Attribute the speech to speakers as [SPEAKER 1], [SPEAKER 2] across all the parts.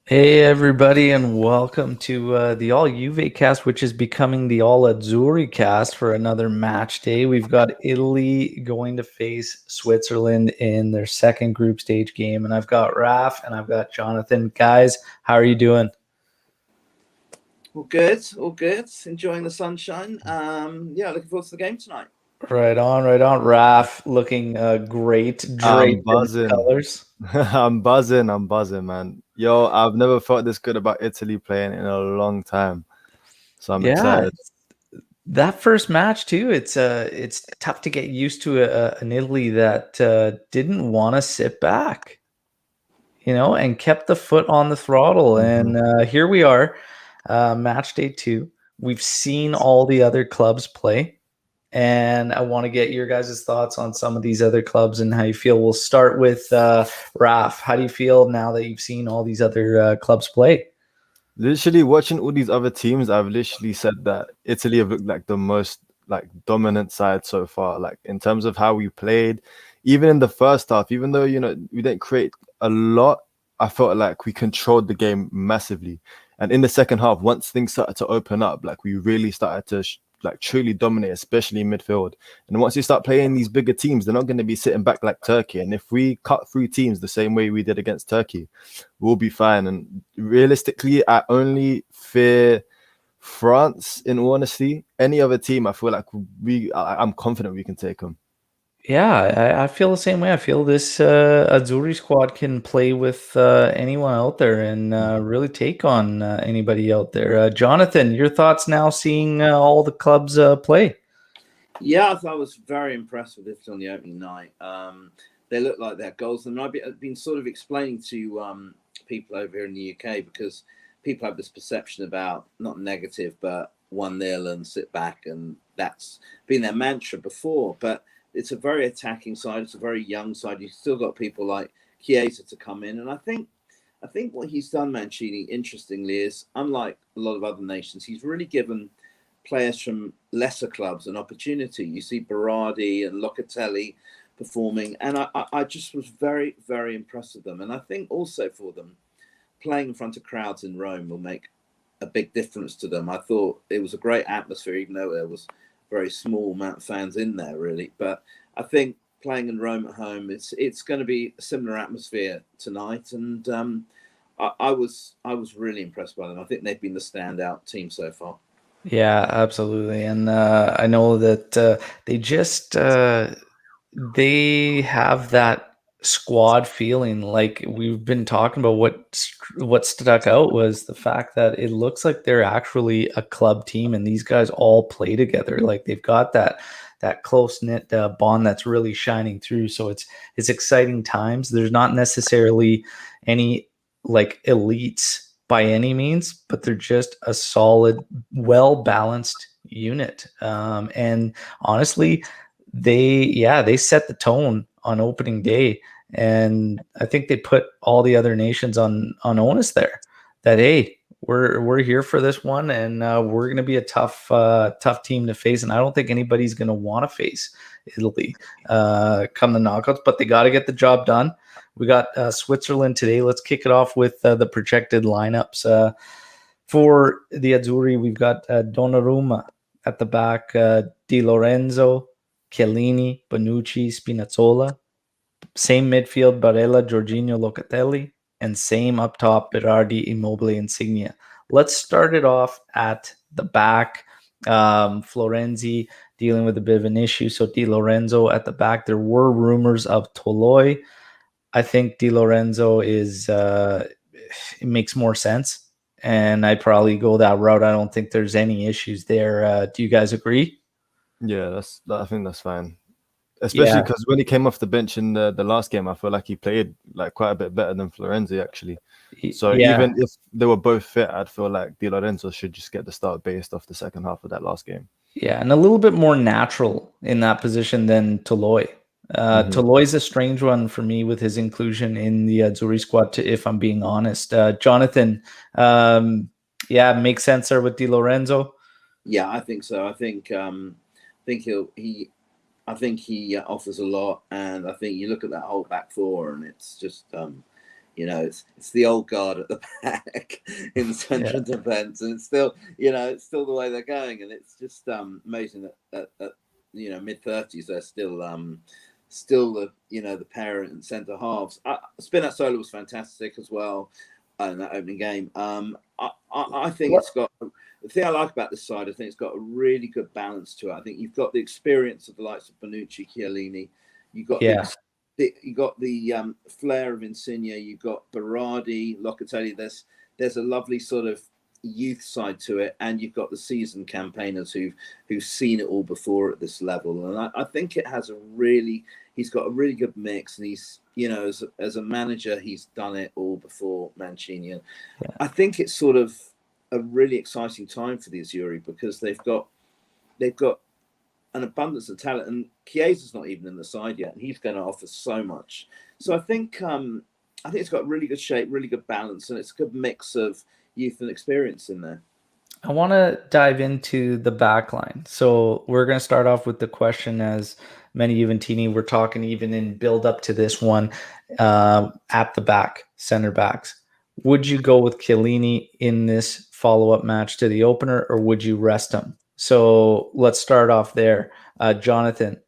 [SPEAKER 1] Hey everybody, and welcome to the All Juve cast, which is becoming the All Azzurri cast for another match day. We've got Italy going to face Switzerland in their second group stage game, and I've got Raf and I've got Jonathan. Guys, how are you doing?
[SPEAKER 2] All good, all good. Enjoying the sunshine. Yeah, looking forward to the game tonight.
[SPEAKER 1] Right on, right on. Raf looking great,
[SPEAKER 3] I'm
[SPEAKER 1] draped in his
[SPEAKER 3] buzzing.
[SPEAKER 1] colors.
[SPEAKER 3] I'm buzzing, man. Yo, I've never felt this good about Italy playing in a long time. So I'm
[SPEAKER 1] Yeah,
[SPEAKER 3] excited.
[SPEAKER 1] that first match too. It's tough to get used to an Italy that didn't want to sit back. And kept the foot on the throttle.
[SPEAKER 3] hmm
[SPEAKER 1] And here we are, match day two. We've seen all the other clubs play, and I want to get your guys' thoughts on some of these other clubs and how you feel. We'll start with Raf. How do you feel now that you've seen all these other clubs play?
[SPEAKER 3] Literally watching all these other teams, I've literally said that Italy have looked like the most like dominant side so far. Like in terms of how we played, even in the first half, even though we didn't create a lot, I felt like we controlled the game massively. And in the second half, once things started to open up, like we really started to like truly dominate, especially in midfield. And once you start playing these bigger teams, they're not going to be sitting back like Turkey. And if we cut through teams the same way we did against Turkey, we'll be fine. And realistically, I only fear France. In all honesty, any other team, I feel like I'm confident we can take them.
[SPEAKER 1] Yeah, I feel the same way. I feel this Azzurri squad can play with anyone out there and really take on anybody out there. Jonathan, your thoughts now seeing all the clubs play?
[SPEAKER 2] Yeah, I was very impressed with Italy on the opening night. They look like they had goals, and I've been sort of explaining to people over here in the UK because people have this perception about not negative, but 1-0 and sit back, and that's been their mantra before. But it's a very attacking side. It's a very young side. You've still got people like Chiesa to come in, and I think what he's done, Mancini, interestingly, is unlike a lot of other nations, he's really given players from lesser clubs an opportunity. You see Berardi and Locatelli performing, and I just was very, very impressed with them. And I think also for them, playing in front of crowds in Rome will make a big difference to them. I thought it was a great atmosphere, even though there was a very small amount of fans in there, really. But I think playing in Rome at home, it's going to be a similar atmosphere tonight, and I was really impressed by them. I think they've been the standout team so far.
[SPEAKER 1] Yeah, absolutely. And I know that they have that squad feeling. Like we've been talking about, what stuck out was the fact that it looks like they're actually a club team, and these guys all play together. Like they've got that close knit bond that's really shining through. So it's exciting times. There's not necessarily any like elites by any means, but they're just a solid, well balanced unit. And honestly, they set the tone on opening day, and I think they put all the other nations on onus there. That hey, we're here for this one, and we're going to be a tough team to face, and I don't think anybody's going to want to face Italy come the knockouts, but they got to get the job done. We got Switzerland today. Let's kick it off with the projected lineups. For the Azzurri, we've got Donnarumma at the back, Di Lorenzo, Chiellini, Bonucci, Spinazzola. Same midfield, Barella, Jorginho, Locatelli. And same up top, Berardi, Immobile, Insignia. Let's start it off at the back. Florenzi dealing with a bit of an issue. So Di Lorenzo at the back. There were rumors of Toloi. I think Di Lorenzo it makes more sense, and I'd probably go that route. I don't think there's any issues there. Do you guys agree?
[SPEAKER 3] Yeah, I think that's fine. Especially
[SPEAKER 1] Yeah,
[SPEAKER 3] because when he came off the bench in the last game, I feel like he played like quite a bit better than Florenzi actually. So
[SPEAKER 1] yeah,
[SPEAKER 3] even if they were both fit, I'd feel like Di Lorenzo should just get the start based off the second half of that last game.
[SPEAKER 1] yeah, and a little bit more natural in that position than Toloi.
[SPEAKER 3] hmm
[SPEAKER 1] Toloi's a strange one for me with his inclusion in the Azzurri squad. If I'm being honest, Jonathan, yeah, makes sense there with Di Lorenzo.
[SPEAKER 2] Yeah, I think so. I think I think he offers a lot, and I think you look at that whole back four, and it's just You know, it's the old guard at the back in the central defence, and it's still, you know, it's still the way they're going, and it's just amazing that at you know, mid-30s they're still the, you know, the pair and centre halves. Spinazzola was fantastic as well in that opening game. I think it's got, the thing I like about this side, I think it's got a really good balance to it. I think you've got the experience of the likes of Bonucci, Chiellini. You've got you got the flair of Insigne. You've got Berardi, Locatelli. There's a lovely sort of youth side to it, and you've got the seasoned campaigners who've seen it all before at this level. And I think it has he's got a really good mix, and he's, you know, as a manager, he's done it all before Mancini. And I think it's sort of a really exciting time for the Azzurri, because they've got an abundance of talent, and Chiesa's not even in the side yet, and he's going to offer so much. So I think it's got really good shape, really good balance, and it's a good mix of youth and experience in there.
[SPEAKER 1] I want to dive into the back line. So we're going to start off with the question, as many Juventini were talking even in build up to this one, at the back, center backs. Would you go with Chiellini in this follow-up match to the opener, or would you rest him? So let's start off there. Jonathan,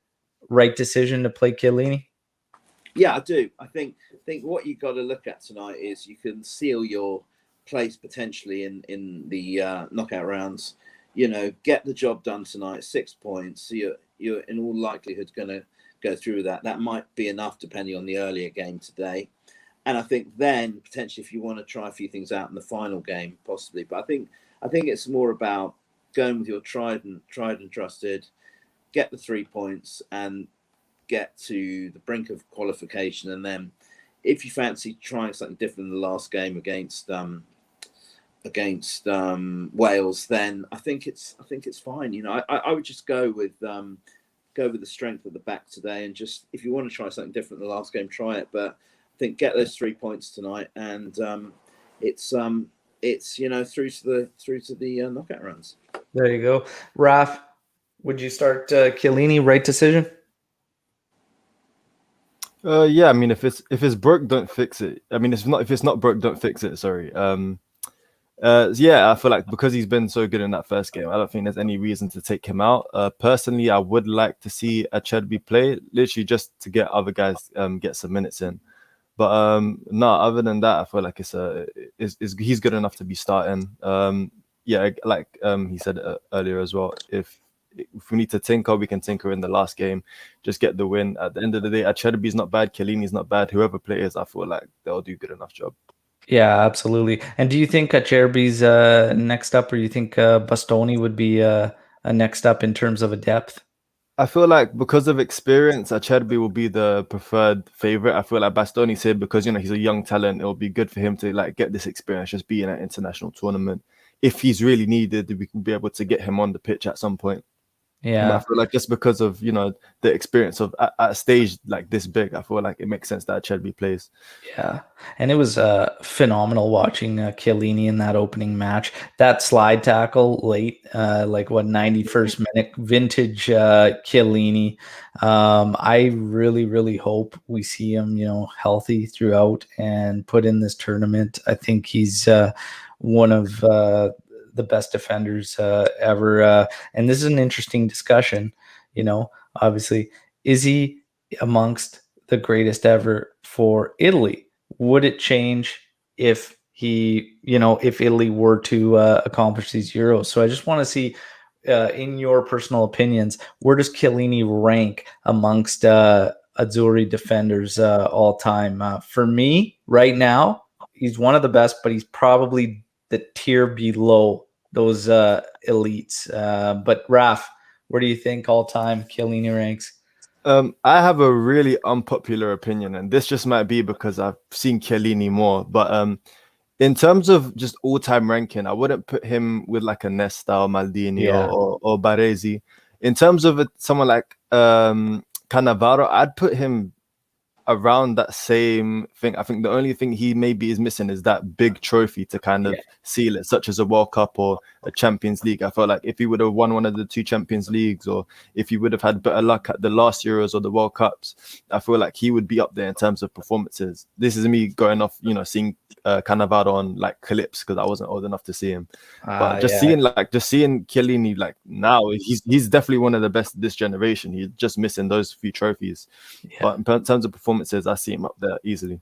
[SPEAKER 1] right decision to play Chiellini?
[SPEAKER 2] Yeah, I do. I think what you've got to look at tonight is you can seal your place potentially in the knockout rounds. You know, get the job done tonight. 6 points. You're in all likelihood going to go through that. That might be enough depending on the earlier game today. And I think then potentially if you want to try a few things out in the final game, possibly. But I think it's more about going with your tried and trusted, get the 3 points and get to the brink of qualification. And then if you fancy trying something different in the last game against Wales, then I think it's fine. You know, I would just go with the strength of the back today, and just, if you want to try something different in the last game, try it. But I think get those 3 points tonight, and it's you know, through to the knockout rounds.
[SPEAKER 1] There you go. Raf, would you start Chiellini, right decision?
[SPEAKER 3] Yeah, I mean, if it's broke, don't fix it. I mean, if it's not broke, don't fix it. Sorry. Yeah, I feel like because he's been so good in that first game, I don't think there's any reason to take him out. Personally, I would like to see Azzurri play, literally just to get other guys get some minutes in. But no, other than that, I feel like he's good enough to be starting. Yeah, like he said earlier as well, if we need to tinker, we can tinker in the last game. Just get the win. At the end of the day, Azzurri's not bad, Chiellini's not bad. Whoever plays, I feel like they'll do a good enough job.
[SPEAKER 1] Yeah, absolutely. And do you think Acerbi's next up, or you think Bastoni would be a next up in terms of a depth?
[SPEAKER 3] I feel like because of experience, Acerbi will be the preferred favorite. I feel like Bastoni said, because, you know, he's a young talent, it'll be good for him to like get this experience, just be in an international tournament. If he's really needed, we can be able to get him on the pitch at some point.
[SPEAKER 1] Yeah,
[SPEAKER 3] but I feel like just because of, you know, the experience of at a stage like this big, I feel like it makes sense that Acerbi plays.
[SPEAKER 1] Yeah, and it was phenomenal watching Chiellini in that opening match. That slide tackle late, 91st minute, vintage Chiellini. I really, really hope we see him, you know, healthy throughout and put in this tournament. I think he's one of the best defenders ever. And this is an interesting discussion. You know, obviously, is he amongst the greatest ever for Italy? Would it change if if Italy were to accomplish these Euros? So I just want to see, in your personal opinions, where does Chiellini rank amongst Azzurri defenders all time? For me, right now, he's one of the best, but he's probably the tier below those elites. But Raf, where do you think all time Chiellini ranks?
[SPEAKER 3] I have a really unpopular opinion, and this just might be because I've seen Chiellini more. But in terms of just all-time ranking, I wouldn't put him with like a Nesta or Maldini or Baresi. In terms of someone like Cannavaro, I'd put him around that same thing. I think the only thing he maybe is missing is that big trophy to kind of seal it, such as a World Cup or a Champions League. I felt like if he would have won one of the 2 Champions Leagues, or if he would have had better luck at the last Euros or the World Cups, I feel like he would be up there in terms of performances. This is me going off, seeing Cannavaro on like clips because I wasn't old enough to see him. But just seeing Chiellini like now, he's definitely one of the best this generation. He's just missing those few trophies. But in terms of performances, I see him up there easily.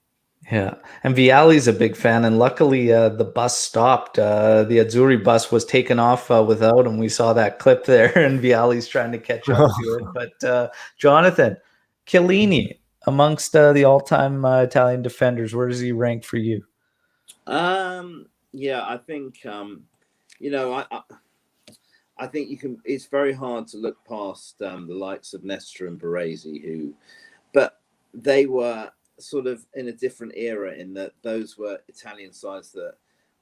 [SPEAKER 1] Yeah, and Vialli's a big fan, and luckily the bus stopped. The Azzurri bus was taken off without him. We saw that clip there, and Vialli's trying to catch up to it. But Jonathan, Chiellini, amongst the all-time Italian defenders, where does he rank for you?
[SPEAKER 2] Yeah, I think I think you can. It's very hard to look past the likes of Nesta and Baresi, but they were sort of in a different era in that those were Italian sides that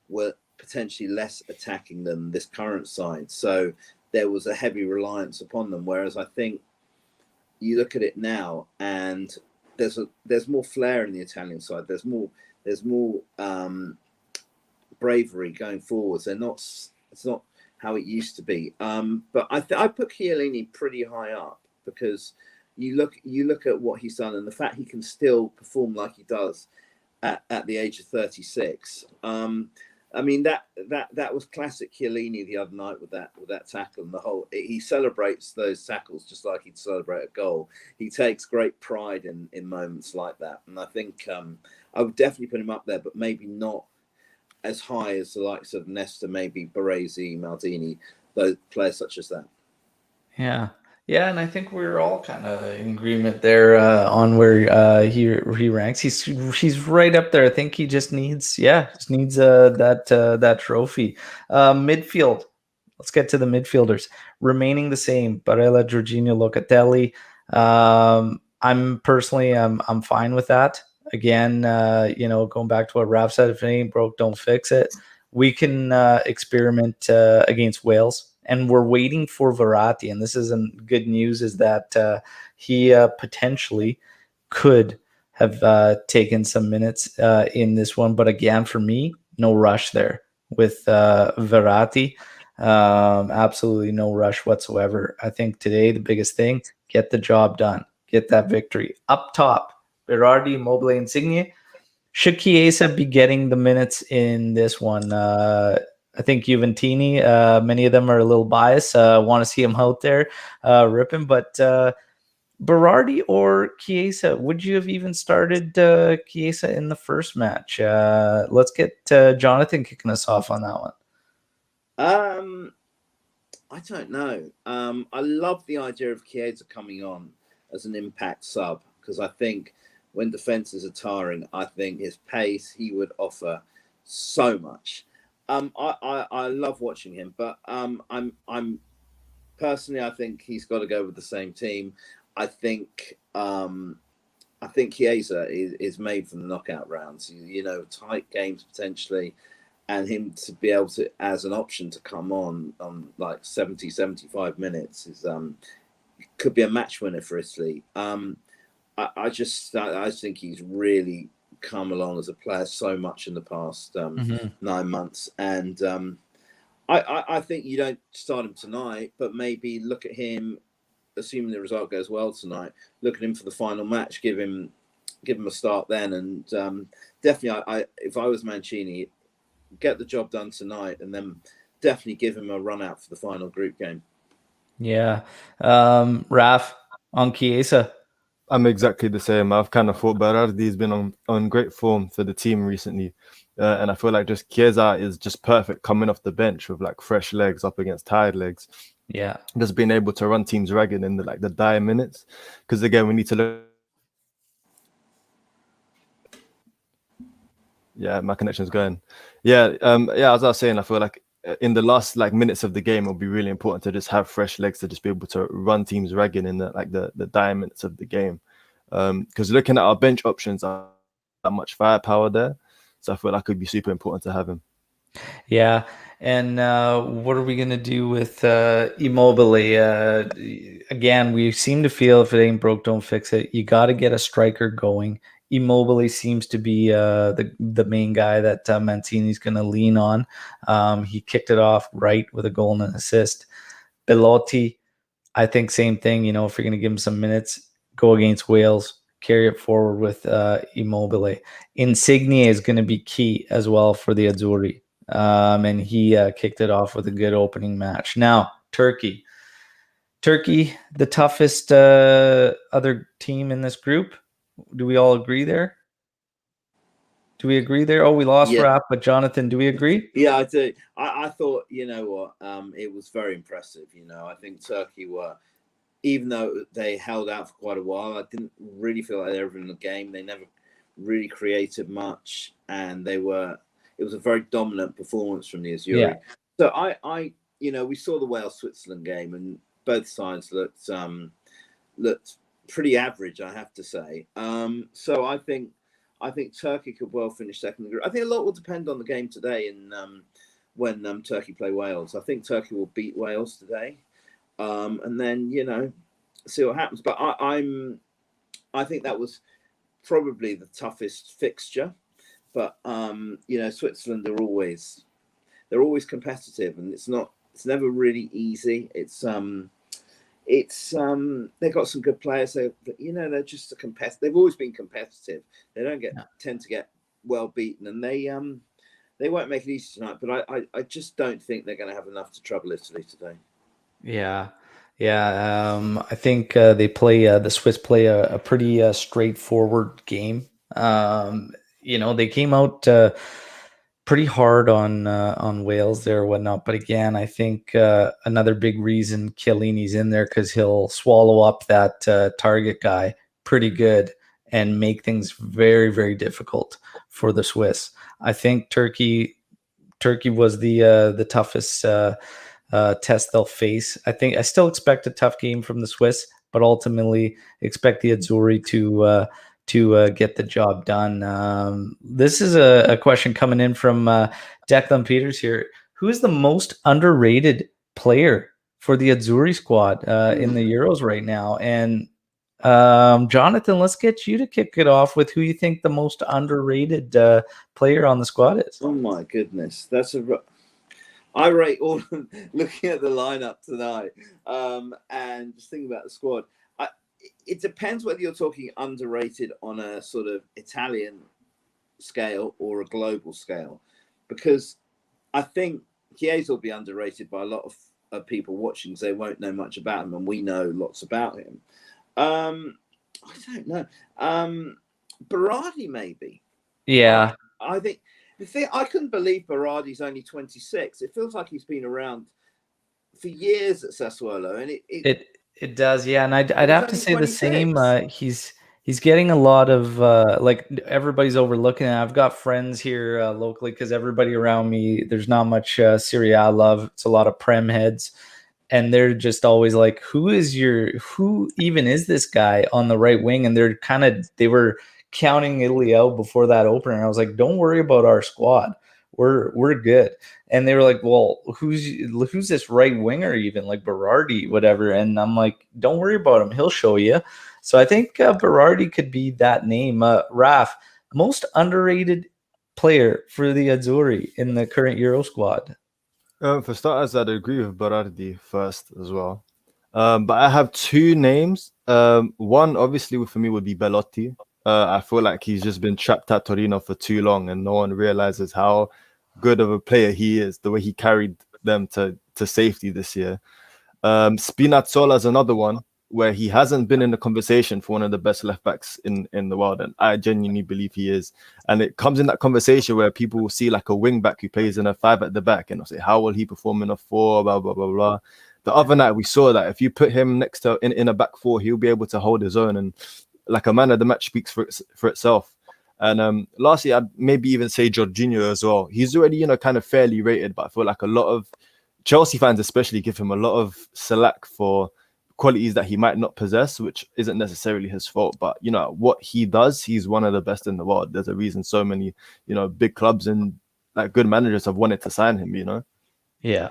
[SPEAKER 2] were potentially less attacking than this current side. So there was a heavy reliance upon them. Whereas I think you look at it now and there's more flair in the Italian side. There's more bravery going forwards. It's not how it used to be. But I put Chiellini pretty high up because you look at what he's done and the fact he can still perform like he does at the age of 36. I mean that was classic Chiellini the other night with that tackle, and he celebrates those tackles just like he'd celebrate a goal. He takes great pride in moments like that, and I think I would definitely put him up there, but maybe not as high as the likes of Nesta, maybe Baresi, Maldini, those players such as that.
[SPEAKER 1] Yeah, and I think we're all kind of in agreement there on where he ranks. He's right up there. I think he just needs that trophy. Midfield. Let's get to the midfielders. Remaining the same, Barella, Jorginho, Locatelli. I'm fine with that. Again, going back to what Raph said, if it ain't broke, don't fix it. We can experiment against Wales. And we're waiting for Verratti, and this isn't good news, is that he potentially could have taken some minutes in this one. But again, for me, no rush there with Verratti. Absolutely no rush whatsoever. I think today the biggest thing, get the job done. Get that victory. Up top, Berardi, Immobile, Insigne. Should Chiesa be getting the minutes in this one? I think Juventini, many of them are a little biased, want to see him out there ripping. But Berardi or Chiesa, would you have even started Chiesa in the first match? Let's get Jonathan kicking us off on that one.
[SPEAKER 2] I don't know. I love the idea of Chiesa coming on as an impact sub because I think when defenses are tiring, I think his pace, he would offer so much. I love watching him, but I'm personally, I think he's got to go with the same team. I think Chiesa is made for the knockout rounds. Tight games potentially, and him to be able to, as an option to come on like 70, 75 minutes is could be a match winner for Italy. I think he's really come along as a player so much in the past 9 months, and I think you don't start him tonight, but maybe look at him, assuming the result goes well tonight, look at him for the final match, give him a start then, and definitely if I was Mancini, get the job done tonight and then definitely give him a run out for the final group game.
[SPEAKER 1] Yeah. Raf, on Chiesa.
[SPEAKER 3] I'm exactly the same. I've kind of thought Berardi's been on great form for the team recently. And I feel like just Chiesa is just perfect coming off the bench with like fresh legs up against tired legs.
[SPEAKER 1] Yeah.
[SPEAKER 3] Just being able to run teams ragged in the dire minutes. Because again, we need to look. Yeah, my connection's going. Yeah, as I was saying, I feel like in the last minutes of the game, it'll be really important to just have fresh legs to just be able to run teams ragged in the dire minutes of the game. Because looking at our bench options, are that much firepower there, so I feel like it would be super important to have him.
[SPEAKER 1] Yeah. And what are we going to do with Immobile? Again, we seem to feel if it ain't broke, don't fix it. You got to get a striker going. Immobile seems to be the main guy that Mancini's going to lean on. He kicked it off right with a goal and an assist. Belotti, I think same thing. You know, if you're going to give him some minutes, go against Wales, carry it forward with Immobile. Insigne is going to be key as well for the Azzurri. And he kicked it off with a good opening match. Now, Turkey, the toughest other team in this group. Do we all agree there? Do we agree there? Oh, we lost Raph, but Jonathan, do we agree?
[SPEAKER 2] Yeah, I do. I thought, you know what, it was very impressive. You know, I think Turkey were, even though they held out for quite a while, I didn't really feel like they were in the game. They never really created much, and it was a very dominant performance from the Azzurri. Yeah. So I, you know, we saw the Wales-Switzerland game, and both sides looked pretty average, I have to say. So I think Turkey could well finish second in the group. I think a lot will depend on the game today, and when Turkey play Wales. I think Turkey will beat Wales today, and then, you know, see what happens. But I think that was probably the toughest fixture. But you know, Switzerland they're always competitive, and it's never really easy. They've got some good players. They're just they've always been competitive. They don't tend to get well beaten, and they won't make it easy tonight. But I just don't think they're going to have enough to trouble Italy today.
[SPEAKER 1] Yeah. I think the Swiss play a pretty straightforward game. You know, they came out pretty hard on Wales there or whatnot. But again, I think another big reason Chiellini's in there because he'll swallow up that target guy pretty good and make things very, very difficult for the Swiss. I think Turkey was the toughest test they'll face. I still expect a tough game from the Swiss, but ultimately expect the Azzurri to get the job done. This is a question coming in from Declan Peters here. Who is the most underrated player for the Azzurri squad in the Euros right now? And Jonathan, let's get you to kick it off with who you think the most underrated player on the squad is.
[SPEAKER 2] Oh my goodness, I rate all looking at the lineup tonight and just thinking about the squad. It depends whether you're talking underrated on a sort of Italian scale or a global scale, because I think Chiesa will be underrated by a lot of people watching because they won't know much about him, and we know lots about him. I don't know. Berardi maybe.
[SPEAKER 1] Yeah.
[SPEAKER 2] I think the thing I couldn't believe Berardi's only 26. It feels like he's been around for years at Sassuolo, and
[SPEAKER 1] it does, yeah. And I'd have to say 26. The same. He's getting a lot of like everybody's overlooking it. I've got friends here locally because everybody around me, there's not much Serie A love. It's a lot of Prem heads. And they're just always like, who even is this guy on the right wing? And they were counting Italy out before that opener. And I was like, don't worry about our squad. We're good. And they were like, well, who's this right winger even, like Berardi, whatever. And I'm like, don't worry about him. He'll show you. So I think Berardi could be that name. Raf, most underrated player for the Azzurri in the current Euro squad.
[SPEAKER 3] For starters, I'd agree with Berardi first as well. But I have two names. One, obviously, for me would be Belotti. I feel like he's just been trapped at Torino for too long, and no one realizes how good of a player he is, the way he carried them to safety this year. Spinazzola is another one where he hasn't been in the conversation for one of the best left backs in the world, and I genuinely believe he is. And it comes in that conversation where people will see like a wing back who plays in a 5 at the back, and they'll say, how will he perform in a 4, blah blah blah blah. The other night we saw that if you put him next to in a back 4, he'll be able to hold his own, and like a man of the match speaks for itself. And lastly, I'd maybe even say Jorginho as well. He's already, kind of fairly rated, but I feel like a lot of Chelsea fans especially give him a lot of slack for qualities that he might not possess, which isn't necessarily his fault. But, what he does, he's one of the best in the world. There's a reason so many, big clubs in like good managers have wanted to sign him. You know.
[SPEAKER 1] Yeah,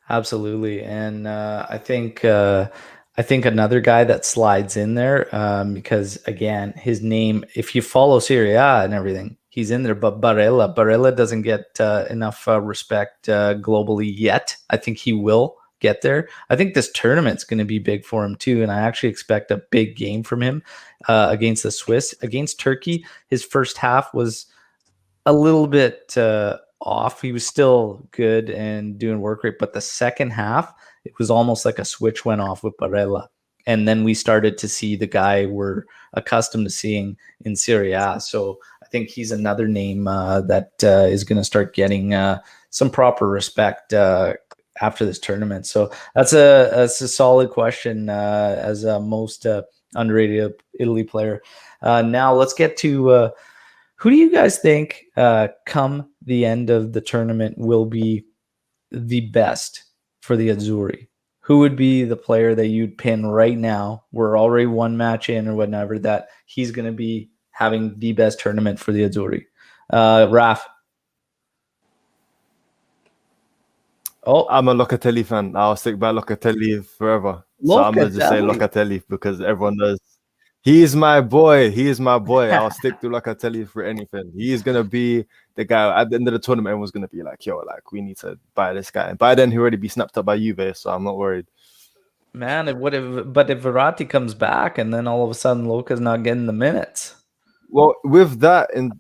[SPEAKER 1] absolutely. And I think another guy that slides in there, because again, his name, if you follow Serie A and everything, he's in there. But Barella doesn't get enough respect globally yet. I think he will get there. I think this tournament's going to be big for him too, and I actually expect a big game from him against the Swiss. Against Turkey, his first half was a little bit off. He was still good and doing work rate, but the second half, it was almost like a switch went off with Barella. And then we started to see the guy we're accustomed to seeing in Serie A. So I think he's another name that is going to start getting some proper respect after this tournament. So that's a solid question as a most underrated Italy player. Now let's get to who do you guys think come the end of the tournament will be the best for the Azzurri? Who would be the player that you'd pin right now? We're already one match in or whatever that he's going to be having the best tournament for the Azzurri. Raf. Oh,
[SPEAKER 3] I'm a Locatelli fan. I'll stick by Locatelli forever. So I'm gonna just say Locatelli because everyone knows he is my boy. He is my boy. I'll stick to Locatelli for anything. He is gonna be the guy at the end of the tournament. Everyone's gonna be like, "Yo, like we need to buy this guy." And by then, he already be snapped up by Juve, so I'm not worried.
[SPEAKER 1] man, but if Verratti comes back and then all of a sudden Luka's not getting the minutes.
[SPEAKER 3] Well, with that, and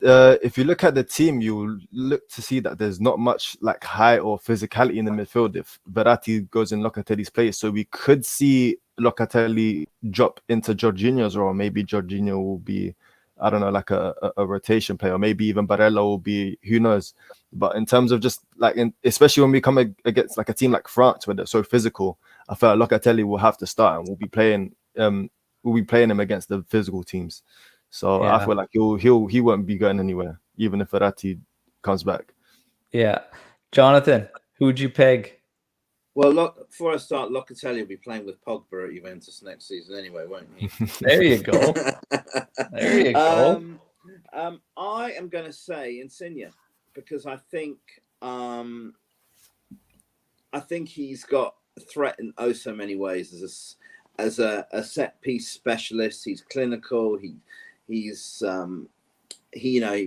[SPEAKER 3] if you look at the team, you look to see that there's not much like height or physicality in the midfield if Verratti goes in Locatelli's place. So we could see Locatelli drop into Jorginho's role. Maybe Jorginho will be, I don't know, like a rotation player. Or maybe even Barella will be, who knows. But in terms of just like, especially when we come against like a team like France where they're so physical, I feel like Locatelli will have to start and we'll be playing him against the physical teams. So yeah. I feel like he won't be going anywhere, even if Verratti comes back.
[SPEAKER 1] Yeah. Jonathan, who would you peg?
[SPEAKER 2] Well, look, before I start, Locatelli will be playing with Pogba at Juventus next season anyway, won't he?
[SPEAKER 1] There you go. There you go.
[SPEAKER 2] I am going to say Insigne because I think he's got a threat in oh so many ways as a set piece specialist. He's clinical. He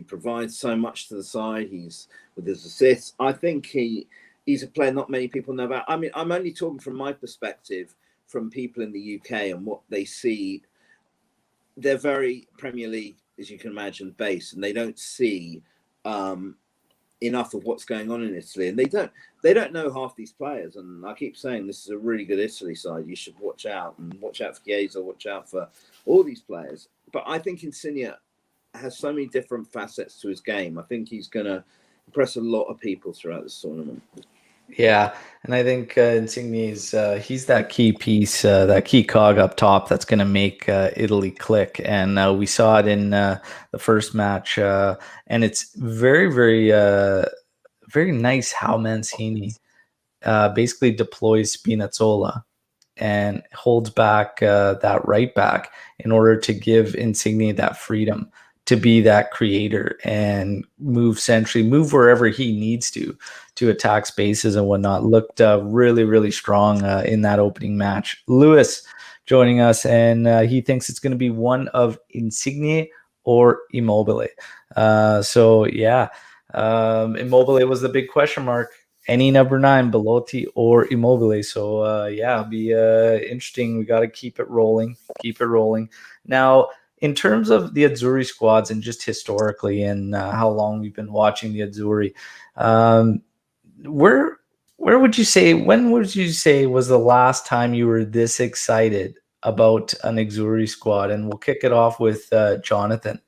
[SPEAKER 2] provides so much to the side. He's with his assists. I think he's a player not many people know about. I mean, I'm only talking from my perspective, from people in the UK and what they see. They're very Premier League, as you can imagine, based, and they don't see enough of what's going on in Italy, and they don't know half these players. And I keep saying this is a really good Italy side. You should watch out for Chiesa, watch out for all these players. But I think Insigne has so many different facets to his game. I think he's going to impress a lot of people throughout this tournament.
[SPEAKER 1] Yeah, and I think Insigne is he's that key piece, that key cog up top that's going to make Italy click. And we saw it in the first match, and it's very, very, very nice how Mancini basically deploys Spinazzola and holds back that right back in order to give Insigne that freedom to be that creator and move centrally, move wherever he needs to attack spaces and whatnot. Looked really, really strong in that opening match. Lewis joining us, and he thinks it's going to be one of Insigne or Immobile. Immobile was the big question mark. Any number 9, Belotti or Immobile. So, it'll be interesting. We got to keep it rolling. Now, in terms of the Azzurri squads and just historically and how long we've been watching the Azzurri, when would you say was the last time you were this excited about an Azzurri squad? And we'll kick it off with Jonathan.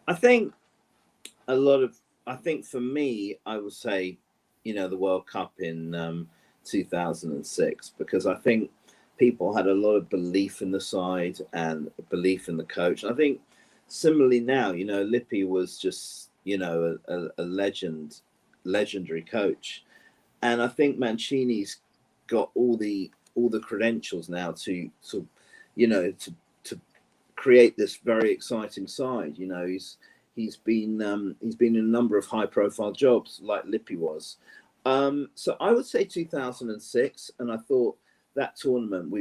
[SPEAKER 2] I think for me, I would say, the World Cup in 2006, because I think people had a lot of belief in the side and belief in the coach. And I think similarly now, Lippi was just, a legendary coach. And I think Mancini's got all the credentials now to create this very exciting side. he's been in a number of high profile jobs like Lippi was. So I would say 2006, and I thought that tournament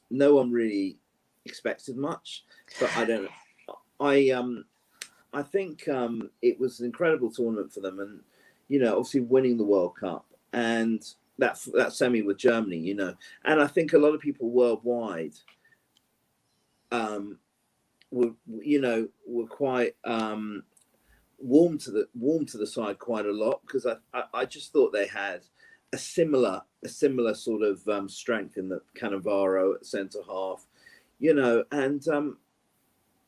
[SPEAKER 2] no one really expected much, but I think it was an incredible tournament for them, and obviously winning the World Cup and that semi with Germany, and I think a lot of people worldwide were quite warm to the side quite a lot, because I just thought they had a similar sort of strength in the Cannavaro at centre half, and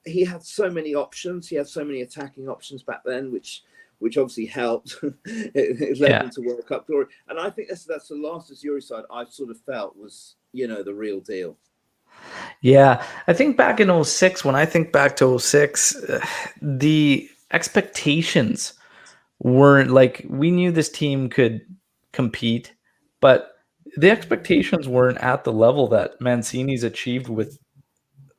[SPEAKER 2] he had so many options. He had so many attacking options back then, which obviously helped. It led them to World Cup glory. And I think that's the last Azzurri side I sort of felt was, the real deal.
[SPEAKER 1] Yeah, I think back in 06, when I think back to 06, the expectations weren't like, we knew this team could compete, but the expectations weren't at the level that Mancini's achieved with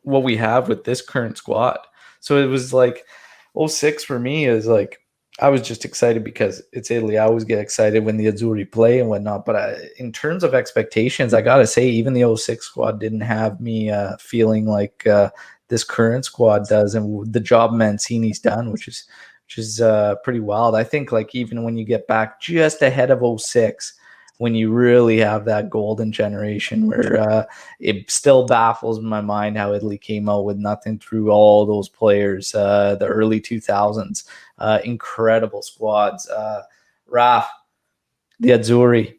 [SPEAKER 1] what we have with this current squad. So it was like 06 for me is like, I was just excited because it's Italy. I always get excited when the Azzurri play and whatnot. But in terms of expectations, I got to say, even the 06 squad didn't have me feeling like this current squad does, and the job Mancini's done, which is pretty wild. I think like even when you get back just ahead of 06, when you really have that golden generation where it still baffles my mind how Italy came out with nothing through all those players, the early 2000s, incredible squads. Raf, the Azzurri.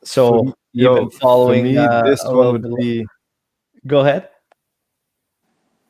[SPEAKER 1] So you've been following
[SPEAKER 3] for me, this
[SPEAKER 1] a
[SPEAKER 3] one
[SPEAKER 1] little
[SPEAKER 3] would
[SPEAKER 1] bit.
[SPEAKER 3] be.
[SPEAKER 1] Go ahead.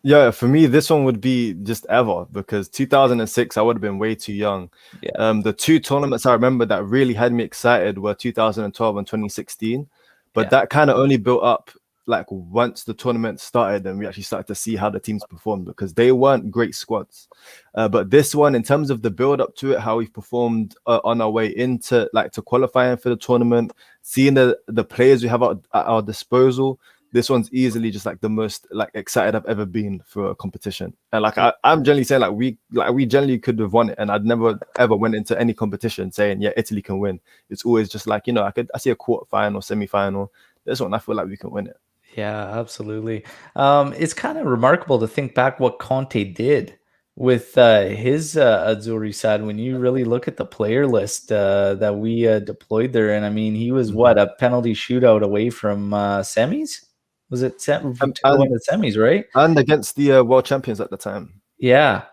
[SPEAKER 3] Yeah, for me, this one would be just ever, because 2006, I would have been way too young.
[SPEAKER 1] Yeah.
[SPEAKER 3] The two tournaments I remember that really had me excited were 2012 and 2016. But that kind of only built up like once the tournament started and we actually started to see how the teams performed, because they weren't great squads. But this one, in terms of the build up to it, how we've performed on our way into to qualifying for the tournament, seeing the players we have at our disposal, this one's easily just like the most like excited I've ever been for a competition. And like I'm generally saying we generally could have won it, and I'd never ever went into any competition saying Italy can win. It's always just like I see a quarterfinal, semi-final. This one I feel like we can win it.
[SPEAKER 1] Yeah, absolutely. It's kind of remarkable to think back what Conte did with his Azzurri side when you really look at the player list that we deployed there. And I mean, he was a penalty shootout away from semis? Was it to go into semis, right?
[SPEAKER 3] And against the world champions at the time.
[SPEAKER 1] Yeah.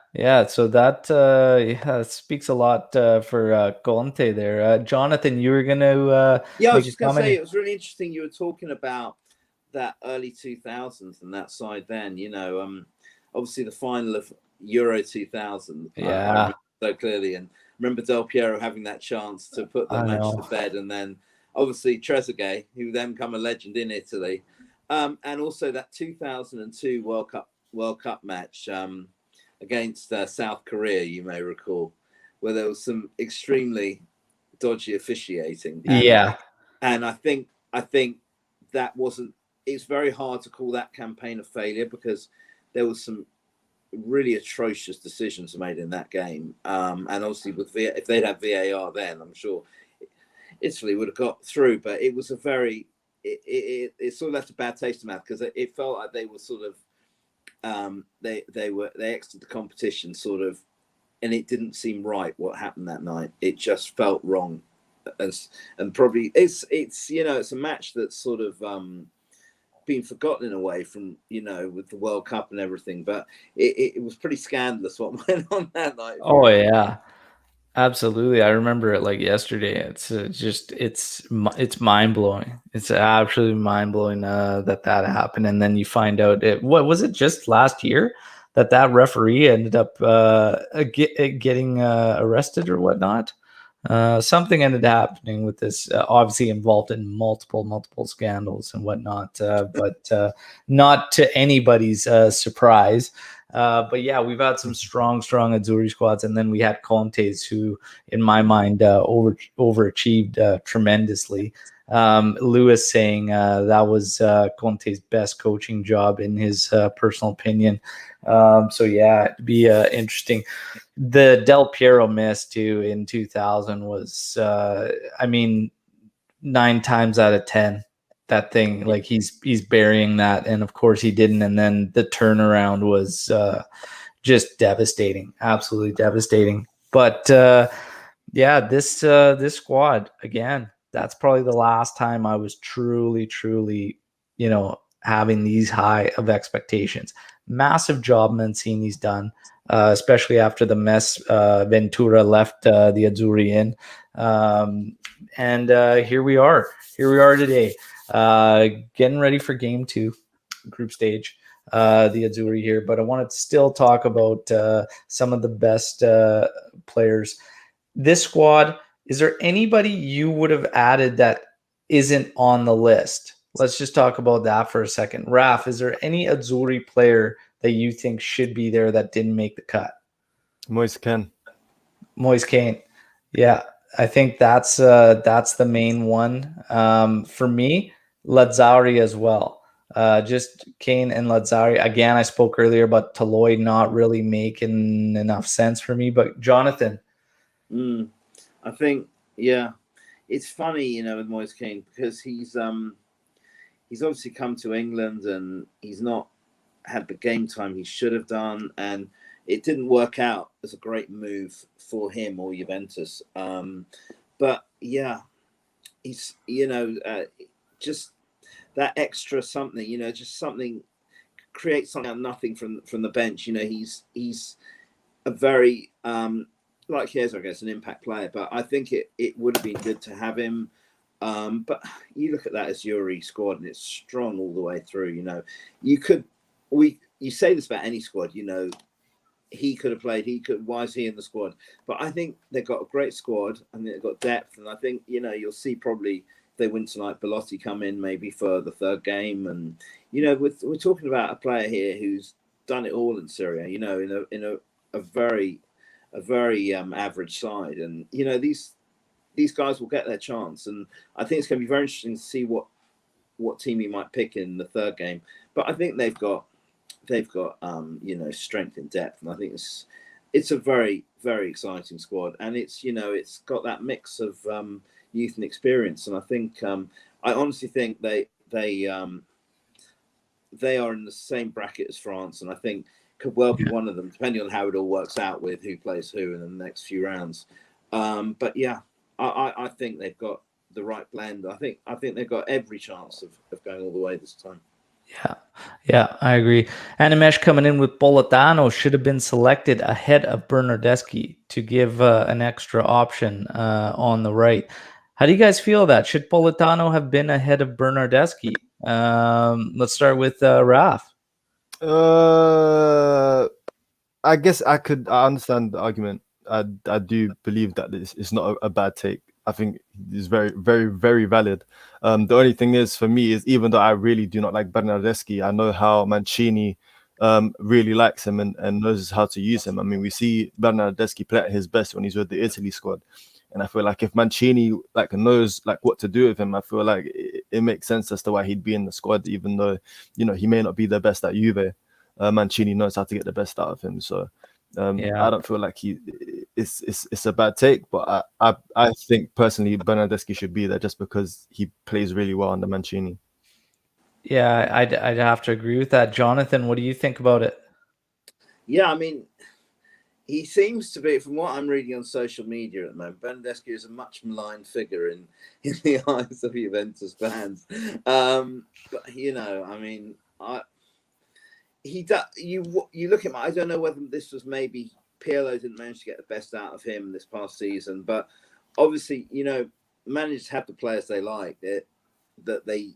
[SPEAKER 1] So that speaks a lot for Conte there. Jonathan, you were going to
[SPEAKER 2] I was just going to say, it was really interesting you were talking about that early 2000s and that side then, obviously the final of Euro 2000. I remember so clearly, and remember Del Piero having that chance to put the match to bed, and then obviously Trezeguet, who then became a legend in Italy. And also that 2002 World Cup match against South Korea, you may recall, where there was some extremely dodgy officiating. And I think that wasn't. It's very hard to call that campaign a failure, because there was some really atrocious decisions made in that game. And obviously, if they'd had VAR then, I'm sure Italy would have got through. But it was a very it sort of left a bad taste in my mouth, because it felt like they were sort of they exited the competition sort of, and it didn't seem right what happened that night. It just felt wrong, and probably it's it's a match that's sort of been forgotten in a way from with the World Cup and everything. But it was pretty scandalous what went on that night.
[SPEAKER 1] Oh yeah. Absolutely. I remember it like yesterday. It's it's mind-blowing. It's absolutely mind-blowing that happened. And then you find out what was it, just last year that referee ended up getting arrested or whatnot. Something ended up happening with this, obviously involved in multiple scandals and whatnot, but not to anybody's surprise. But yeah, we've had some strong Azzurri squads, and then we had Conte's, who, in my mind, overachieved tremendously. Lewis saying that was Conte's best coaching job in his personal opinion. So yeah, it'd be interesting. The Del Piero miss too in 2000 was, I mean, 9 times out of 10, that thing, like he's burying that, and of course he didn't. And then the turnaround was just devastating, absolutely devastating. But yeah, this squad again, that's probably the last time I was truly, having these high of expectations. Massive job Mancini's done, especially after the mess Ventura left the Azzurri in. And here we are. Here we are today, getting ready for game 2, group stage. The Azzurri here, but I wanted to still talk about some of the best players. This squad, is there anybody you would have added that isn't on the list? Let's just talk about that for a second. Raf, is there any Azzurri player that you think should be there that didn't make the cut?
[SPEAKER 3] Moise Kean.
[SPEAKER 1] Moise Kean. Yeah, I think that's the main one. For me, Lazzari as well. Just Kane and Lazzari. Again, I spoke earlier about Toloy not really making enough sense for me. But Jonathan.
[SPEAKER 2] I think, yeah, it's funny, with Moise Kean, because he's obviously come to England and he's not had the game time he should have done, and it didn't work out as a great move for him or Juventus. But yeah, he's just that extra something, just something, create something out of nothing from the bench. He's a very like Chiesa, I guess, an impact player, but I think it would have been good to have him. But you look at that Azzurri squad and it's strong all the way through. You say this about any squad, he could have played, why is he in the squad? But I think they've got a great squad and they've got depth. And I think, you'll see probably if they win tonight, Belotti come in maybe for the third game. And, we're talking about a player here who's done it all in Syria, in a very average side. And, these guys will get their chance. And I think it's going to be very interesting to see what team he might pick in the third game. But I think they've got strength and depth, and I think it's a very, very exciting squad, and it's got that mix of youth and experience. And I think I honestly think they are in the same bracket as France, and I think could well be one of them, depending on how it all works out with who plays who in the next few rounds. But yeah, I think they've got the right blend. I think they've got every chance of going all the way this time.
[SPEAKER 1] Yeah, I agree. Animesh coming in with Politano should have been selected ahead of Bernardeschi to give an extra option on the right. How do you guys feel that? Should Politano have been ahead of Bernardeschi? Let's start with Raf.
[SPEAKER 3] I guess I understand the argument. I do believe that it's not a bad take. I think it's very, very, very valid. The only thing is, for me, is even though I really do not like Bernardeschi, I know how Mancini really likes him and knows how to use him. I mean, we see Bernardeschi play at his best when he's with the Italy squad. And I feel like if Mancini knows what to do with him, I feel like it makes sense as to why he'd be in the squad, even though, he may not be the best at Juve. Mancini knows how to get the best out of him. So I don't feel like it's a bad take, but I think personally Bernardeschi should be there just because he plays really well under Mancini.
[SPEAKER 1] Yeah, I'd have to agree with that. Jonathan, what do you think about it?
[SPEAKER 2] Yeah, I mean, he seems to be, from what I'm reading on social media at the moment, Bernardeschi is a much maligned figure in the eyes of Juventus fans. But I mean, you look at him. I don't know whether this was maybe Pirlo didn't manage to get the best out of him this past season, but obviously, managers have the players they like that they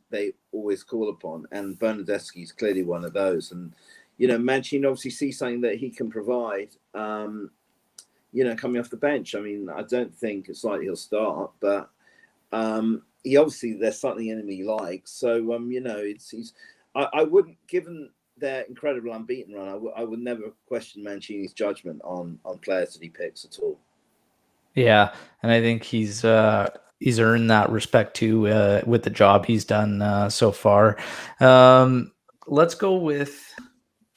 [SPEAKER 2] always call upon, and Bernardeschi is clearly one of those. And Mancini obviously sees something that he can provide. Coming off the bench. I mean, I don't think it's likely he'll start, but he obviously there's something in him he likes. So I wouldn't, given their incredible unbeaten run, I would never question Mancini's judgment on players that he picks at all.
[SPEAKER 1] Yeah, and I think he's he's earned that respect too with the job he's done so far. Let's go with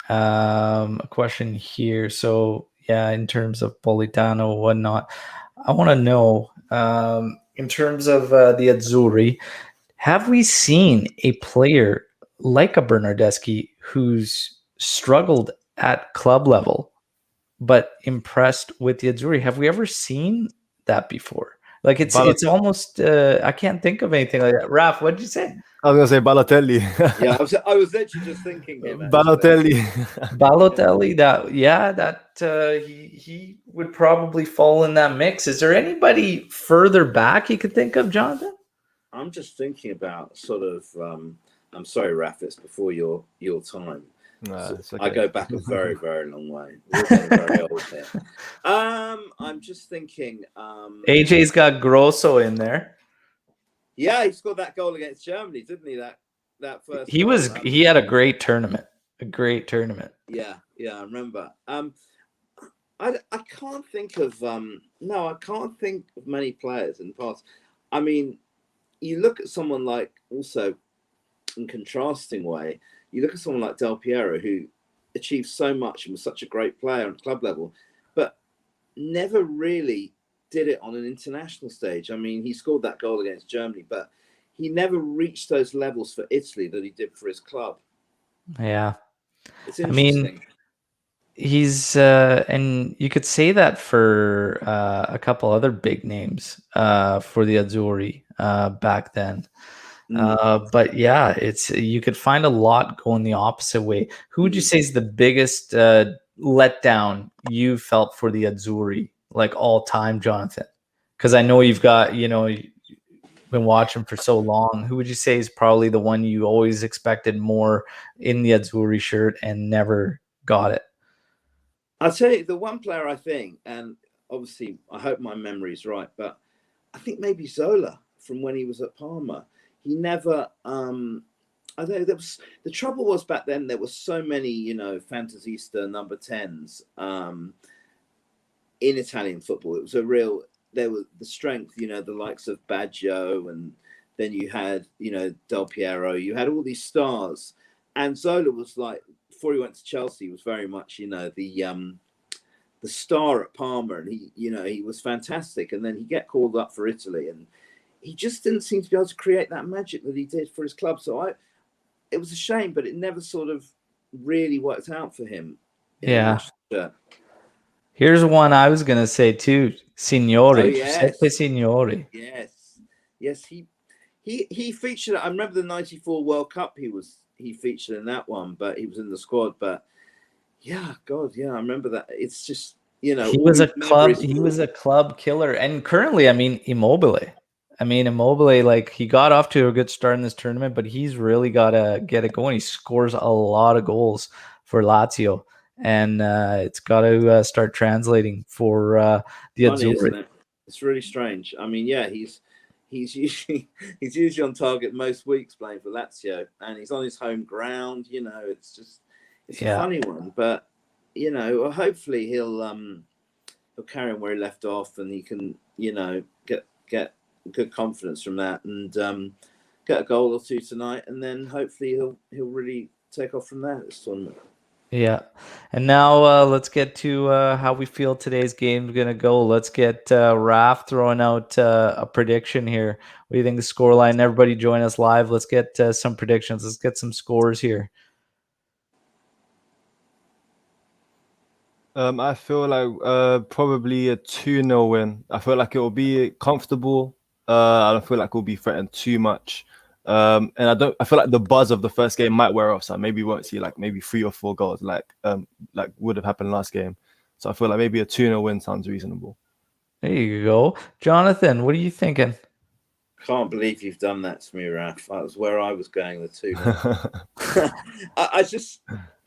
[SPEAKER 1] a question here. So yeah, in terms of Politano and whatnot, I want to know in terms of the Azzurri, have we seen a player like a Bernardeschi who's struggled at club level but impressed with the Azzurri? Have we ever seen that before? Like it's almost I can't think of anything like that. Raph, what did you say?
[SPEAKER 3] I was gonna say Balotelli.
[SPEAKER 2] Yeah, I was literally just thinking him.
[SPEAKER 3] Balotelli.
[SPEAKER 1] Balotelli, he would probably fall in that mix. Is there anybody further back you could think of, Jonathan?
[SPEAKER 2] I'm just thinking about sort of. I'm sorry, Raph, it's before your time.
[SPEAKER 3] Nah,
[SPEAKER 2] So
[SPEAKER 3] okay.
[SPEAKER 2] I go back a very, very long way. We're getting very old here. I'm just thinking.
[SPEAKER 1] AJ's got Grosso in there.
[SPEAKER 2] Yeah, he scored that goal against Germany, didn't he? That first.
[SPEAKER 1] He had a great tournament. A great tournament.
[SPEAKER 2] Yeah, I remember. I can't think of I can't think of many players in the past. I mean, you look at someone like, also in contrasting way, you look at someone like Del Piero, who achieved so much and was such a great player on club level, but never really did it on an international stage. I mean, he scored that goal against Germany, but he never reached those levels for Italy that he did for his club.
[SPEAKER 1] Yeah.
[SPEAKER 2] It's interesting.
[SPEAKER 1] I mean, he's and you could say that for a couple other big names for the Azzurri back then. But yeah, you could find a lot going the opposite way. Who would you say is the biggest letdown you felt for the Azzurri, like all time, Jonathan? Because I know you've got, you've been watching for so long. Who would you say is probably the one you always expected more in the Azzurri shirt and never got it?
[SPEAKER 2] I'll tell you, the one player I think, and obviously I hope my memory's right, but I think maybe Zola from when he was at Parma. He never, I don't know, the trouble was back then, there were so many, Fantasista number 10s in Italian football. It was there was the strength, the likes of Baggio, and then you had, Del Piero, you had all these stars. And Zola was like, before he went to Chelsea, he was very much, the star at Parma, and he was fantastic. And then he get called up for Italy, and he just didn't seem to be able to create that magic that he did for his club. So it was a shame, but it never sort of really worked out for him.
[SPEAKER 1] Yeah. Here's one I was gonna say too, Signori.
[SPEAKER 2] Oh, yes.
[SPEAKER 1] Giuseppe Signori.
[SPEAKER 2] Yes. He featured. I remember the '94 World Cup. He featured in that one, but he was in the squad. But yeah, God, yeah, I remember that. It's just he
[SPEAKER 1] was a club. He was a club killer, and currently, Immobile. Like, he got off to a good start in this tournament, but he's really got to get it going. He scores a lot of goals for Lazio, and it's got to start translating for the Azzurri.
[SPEAKER 2] It's really strange. I mean, yeah, he's usually on target most weeks playing for Lazio, and he's on his home ground. It's a funny one, but hopefully he'll carry on where he left off, and he can get good confidence from that, and get a goal or two tonight, and then hopefully he'll really take off from there this tournament.
[SPEAKER 1] Yeah, and now let's get to how we feel today's game is gonna go. Let's get Raph throwing out a prediction here. What do you think the scoreline? Everybody join us live. Let's get some predictions. Let's get some scores here.
[SPEAKER 3] I feel like probably a 2-0 win. I feel like it will be comfortable. I don't feel like we'll be threatened too much. And I feel like the buzz of the first game might wear off, so maybe we won't see like maybe 3 or 4 goals like would have happened last game. So I feel like maybe a 2-0 win sounds reasonable.
[SPEAKER 1] There you go. Jonathan, what are you thinking?
[SPEAKER 2] Can't believe you've done that to me, Raph. That was where I was going, the 2-0.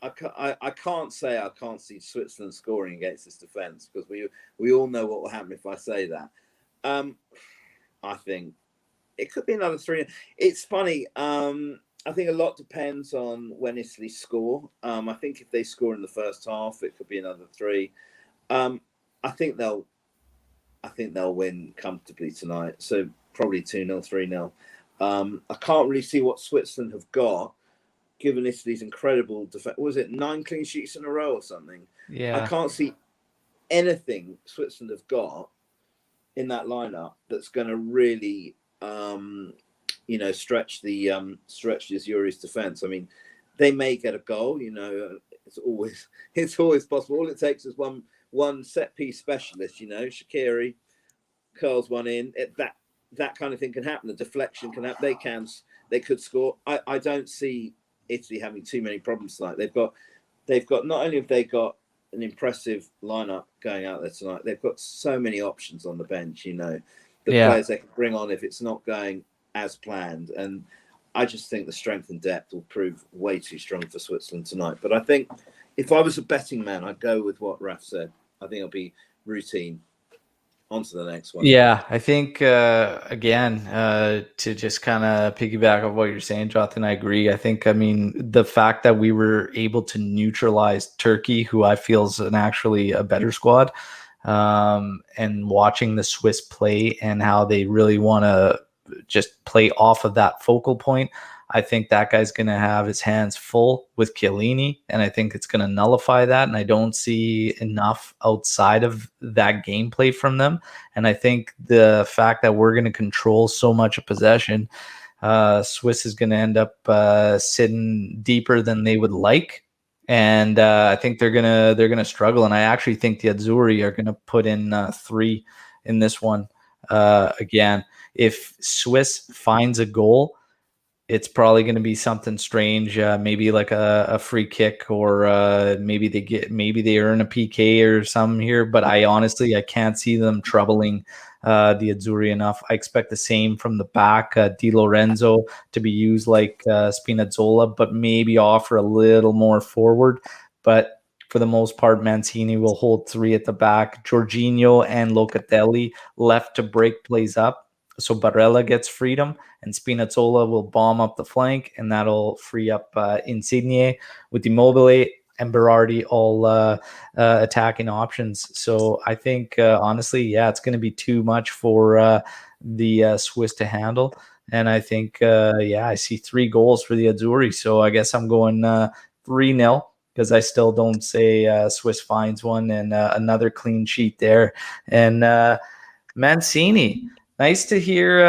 [SPEAKER 2] I can't say I can't see Switzerland scoring against this defence, because we all know what will happen if I say that. I think it could be another 3. It's funny. I think a lot depends on when Italy score. I think if they score in the first half, it could be another 3. I think they'll win comfortably tonight. So probably 2-0, 3-0. I can't really see what Switzerland have got, given Italy's incredible defense. Was it 9 clean sheets in a row or something? I
[SPEAKER 1] Yeah.
[SPEAKER 2] can't see anything Switzerland have got in that lineup that's going to really, stretch the Azzurri's defense. I mean, they may get a goal. It's always possible. All it takes is one set piece specialist. Shaqiri curls one in. That kind of thing can happen. The deflection can happen. They could score. I don't see Italy having too many problems tonight. They've got not only have they got an impressive lineup going out there tonight, they've got so many options on the bench. The players they can bring on if it's not going as planned. And I just think the strength and depth will prove way too strong for Switzerland tonight. But I think if I was a betting man, I'd go with what Raf said. I think it'll be routine. On to the next one.
[SPEAKER 1] Yeah, I think, again, to just kind of piggyback on what you're saying, Jonathan, I agree. I mean, the fact that we were able to neutralize Turkey, who I feel is actually a better squad, and watching the Swiss play and how they really want to just play off of that focal point, I think that guy's going to have his hands full with Chiellini, and I think it's going to nullify that. And I don't see enough outside of that gameplay from them. And I think the fact that we're going to control so much of possession, Swiss is going to end up sitting deeper than they would like. And I think they're gonna struggle. And I actually think the Azzurri are going to put in 3 in this one. Again, if Swiss finds a goal, it's probably going to be something strange, maybe like a free kick, or maybe they earn a PK or something here. But I can't see them troubling the Azzurri enough. I expect the same from the back. Di Lorenzo to be used like Spinazzola, but maybe offer a little more forward. But for the most part, Mancini will hold 3 at the back. Jorginho and Locatelli left to break plays up, so Barella gets freedom, and Spinazzola will bomb up the flank, and that'll free up Insigne with Immobile and Berardi all attacking options. So I think, honestly, it's going to be too much for the Swiss to handle. And I think, I see 3 goals for the Azzurri. So I guess I'm going 3-0 because I still don't say Swiss finds one, and another clean sheet there. And Mancini, nice to hear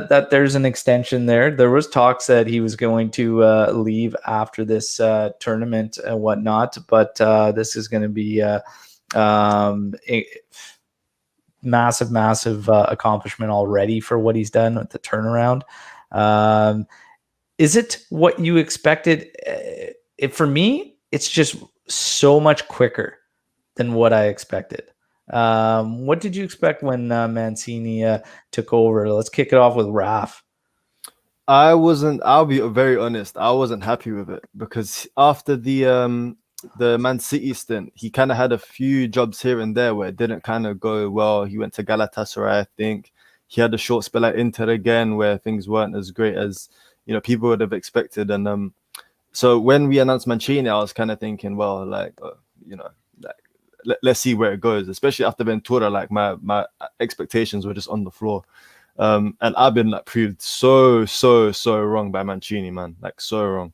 [SPEAKER 1] that there's an extension there. There was talks that he was going to leave after this tournament and whatnot, but this is going to be a massive accomplishment already for what he's done with the turnaround. Is it what you expected? For me, it's just so much quicker than what I expected. What did you expect when Mancini took over? Let's kick it off with Raf.
[SPEAKER 3] I'll be very honest, I wasn't happy with it, because after the Man City stint, he kind of had a few jobs here and there where it didn't kind of go well. He went to Galatasaray, I think. He had a short spell at Inter again where things weren't as great as people would have expected. And so when we announced Mancini, I was kind of thinking, well, let's see where it goes, especially after Ventura. Like my expectations were just on the floor. And I've been proved so wrong by Mancini, man. So wrong.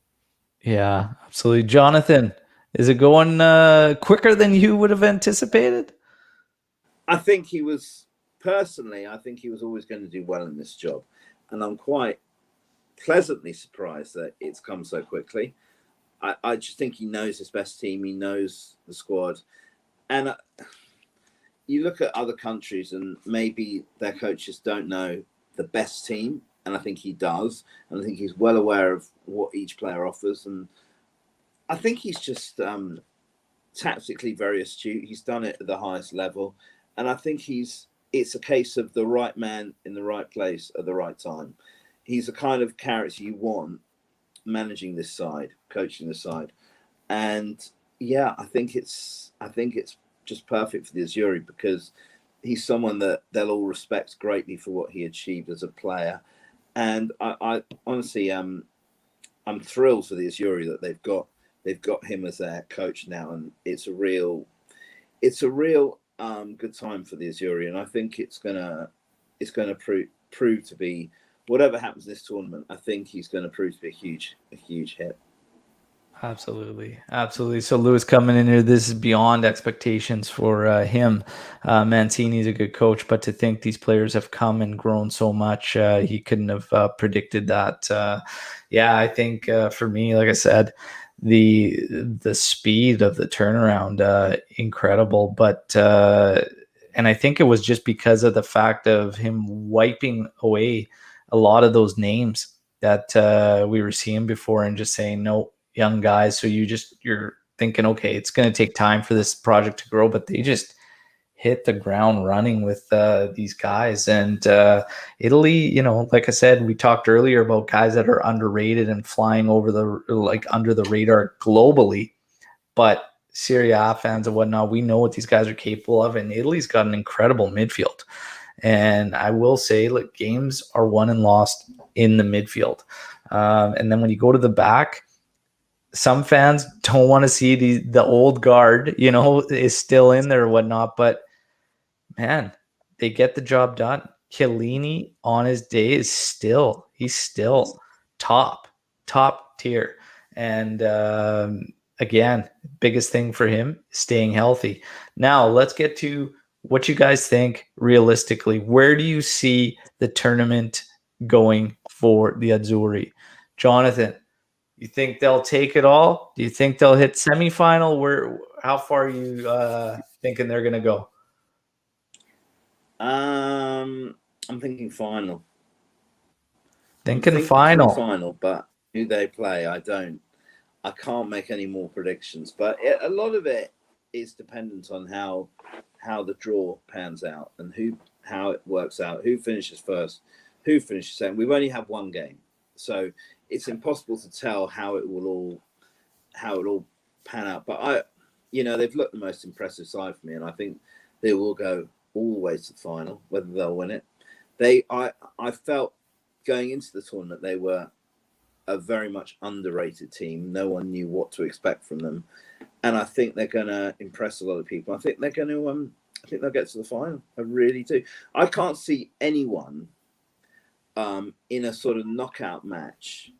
[SPEAKER 1] Yeah, absolutely. Jonathan, is it going quicker than you would have anticipated?
[SPEAKER 2] I think he was always going to do well in this job. And I'm quite pleasantly surprised that it's come so quickly. I just think he knows his best team. He knows the squad. And you look at other countries and maybe their coaches don't know the best team. And I think he does. And I think he's well aware of what each player offers. And I think he's just tactically very astute. He's done it at the highest level. And I think it's a case of the right man in the right place at the right time. He's the kind of character you want managing this side, coaching the side. And I think it's just perfect for the Azzurri, because he's someone that they'll all respect greatly for what he achieved as a player. And I honestly, I'm thrilled for the Azzurri that they've got him as their coach now, and it's a real good time for the Azzurri, and I think it's gonna prove to be, whatever happens this tournament, I think he's going to prove to be a huge hit.
[SPEAKER 1] Absolutely. So Lewis coming in here, this is beyond expectations for him. Mancini's a good coach, but to think these players have come and grown so much, he couldn't have predicted that. I think for me, like I said, the speed of the turnaround, incredible. But and I think it was just because of the fact of him wiping away a lot of those names that we were seeing before and just saying no. Young guys, so you're thinking, okay, it's going to take time for this project to grow, but they just hit the ground running with these guys. And Italy, like I said, we talked earlier about guys that are underrated and flying over under the radar globally, but Serie A fans and whatnot, we know what these guys are capable of, and Italy's got an incredible midfield. And I will say, look, games are won and lost in the midfield, and then when you go to the back, some fans don't want to see the old guard, is still in there or whatnot. But man, they get the job done. Chiellini on his day he's still top tier. And again, biggest thing for him, staying healthy. Now let's get to what you guys think realistically. Where do you see the tournament going for the Azzurri? Jonathan, you think they'll take it all? Do you think they'll hit semifinal? How far are you thinking they're going to go?
[SPEAKER 2] I'm thinking final.
[SPEAKER 1] Thinking final.
[SPEAKER 2] Final, but who they play, I can't make any more predictions. But a lot of it is dependent on how the draw pans out and how it works out. Who finishes first? Who finishes second? We've only had one game, so it's impossible to tell how it will all pan out. But they've looked the most impressive side for me, and I think they will go all the way to the final, whether they'll win it. I felt going into the tournament they were a very much underrated team. No one knew what to expect from them, and I think they're going to impress a lot of people. I think they're going to. I think they'll get to the final. I really do. I can't see anyone in a sort of knockout match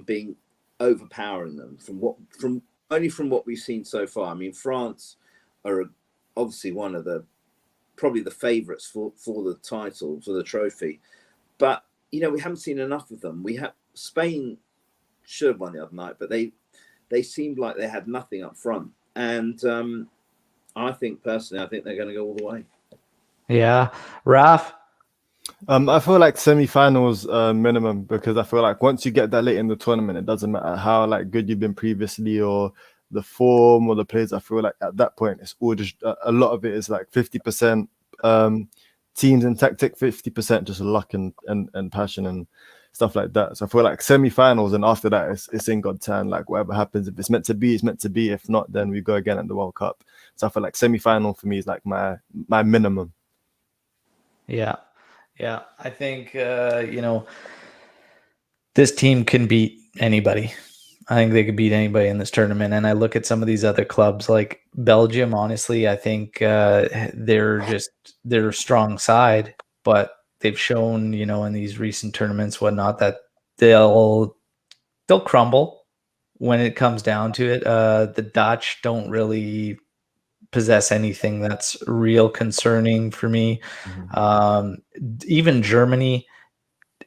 [SPEAKER 2] being overpowering them from what we've seen so far. I mean, France are obviously probably the favourites for the title, for the trophy, but we haven't seen enough of them. Spain should have won the other night, but they seemed like they had nothing up front, and I think personally, they're going to go all the way.
[SPEAKER 1] Yeah, Raf.
[SPEAKER 3] I feel like semi-finals minimum, because I feel like once you get that late in the tournament, it doesn't matter how good you've been previously or the form or the players. I feel like at that point, it's all just a lot of it is 50% teams and tactic, 50% just luck and passion and stuff like that. So I feel like semi-finals, and after that, it's in God's hand. Whatever happens, if it's meant to be, it's meant to be. If not, then we go again at the World Cup. So I feel like semi-final for me is my minimum.
[SPEAKER 1] Yeah. I think this team can beat anybody. I think they could beat anybody in this tournament. And I look at some of these other clubs like Belgium. Honestly, I think they're a strong side, but they've shown, in these recent tournaments, whatnot, that they'll crumble when it comes down to it. The Dutch don't really possess anything that's real concerning for me. Mm-hmm. Even Germany,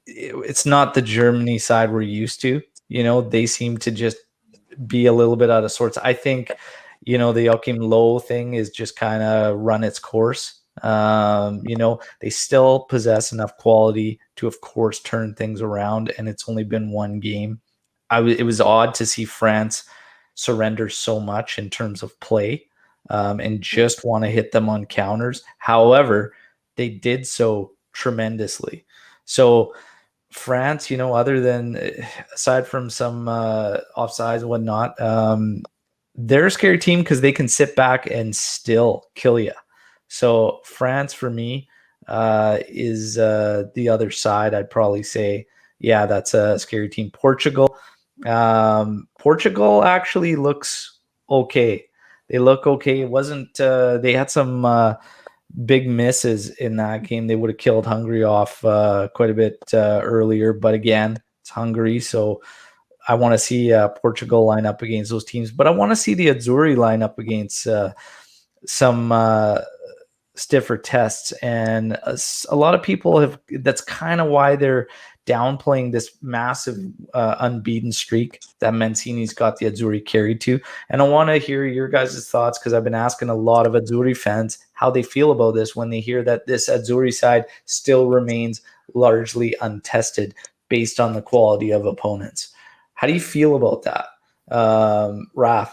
[SPEAKER 1] it's not the Germany side we're used to. They seem to just be a little bit out of sorts. I think, the Joachim Low thing is just kind of run its course. They still possess enough quality to, of course, turn things around, and it's only been one game. It was odd to see France surrender so much in terms of play, and just want to hit them on counters. However, they did so tremendously. So France, other than aside from some offsides and whatnot, they're a scary team because they can sit back and still kill you. So France, for me, is the other side. I'd probably say, yeah, that's a scary team. Portugal actually looks okay. They look okay. It wasn't. They had some big misses in that game. They would have killed Hungary off quite a bit earlier, but again, it's Hungary, so I want to see Portugal line up against those teams, but I want to see the Azzurri line up against some stiffer tests. And a lot of people have, that's kind of why they're downplaying this massive unbeaten streak that Mancini's got the Azzurri carried to. And I want to hear your guys' thoughts, because I've been asking a lot of Azzurri fans how they feel about this when they hear that this Azzurri side still remains largely untested based on the quality of opponents. How do you feel about that, Raph?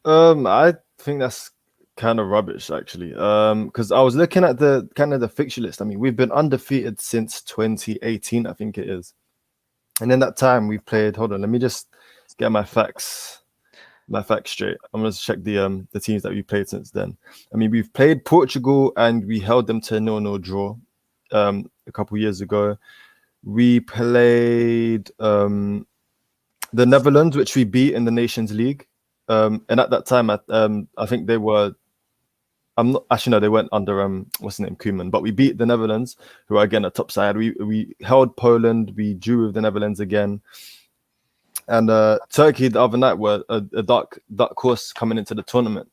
[SPEAKER 3] I think that's kind of rubbish, actually. Because I was looking at the kind of the fixture list. I mean, we've been undefeated since 2018, I think it is. And in that time, we played. Hold on, let me just get my facts straight. I'm gonna check the teams that we played since then. I mean, we've played Portugal and we held them to a 0-0 draw a couple years ago. We played the Netherlands, which we beat in the Nations League. And at that time, I think they were. I'm not actually no, they went under what's the name, Koeman. But we beat the Netherlands, who are again a top side. We held Poland. We drew with the Netherlands again. And Turkey the other night were a dark horse coming into the tournament.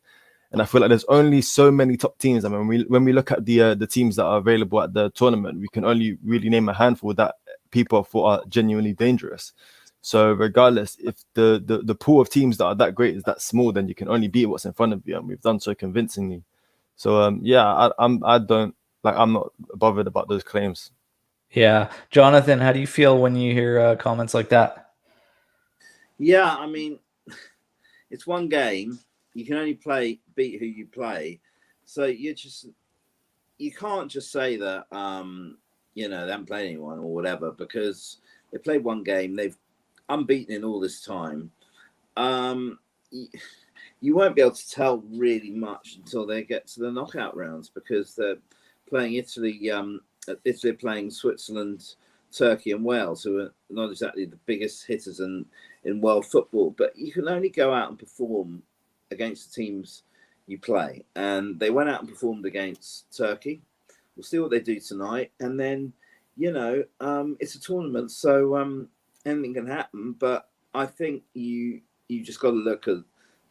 [SPEAKER 3] And I feel like there's only so many top teams. I mean, when we look at the teams that are available at the tournament, we can only really name a handful that people thought are genuinely dangerous. So regardless, if the pool of teams that are that great is that small, then you can only beat what's in front of you, and we've done so convincingly. So yeah, I'm not bothered about those claims.
[SPEAKER 1] Yeah, Jonathan, how do you feel when you hear comments like that?
[SPEAKER 2] Yeah, I mean, it's one game. You can only beat who you play. So you can't just say that they haven't played anyone or whatever, because they played one game. They've unbeaten in all this time. You won't be able to tell really much until they get to the knockout rounds, because they're playing Italy. Italy are playing Switzerland, Turkey, and Wales, who are not exactly the biggest hitters in world football. But you can only go out and perform against the teams you play. And they went out and performed against Turkey. We'll see what they do tonight. And then, it's a tournament, so anything can happen. But I think you just got to look at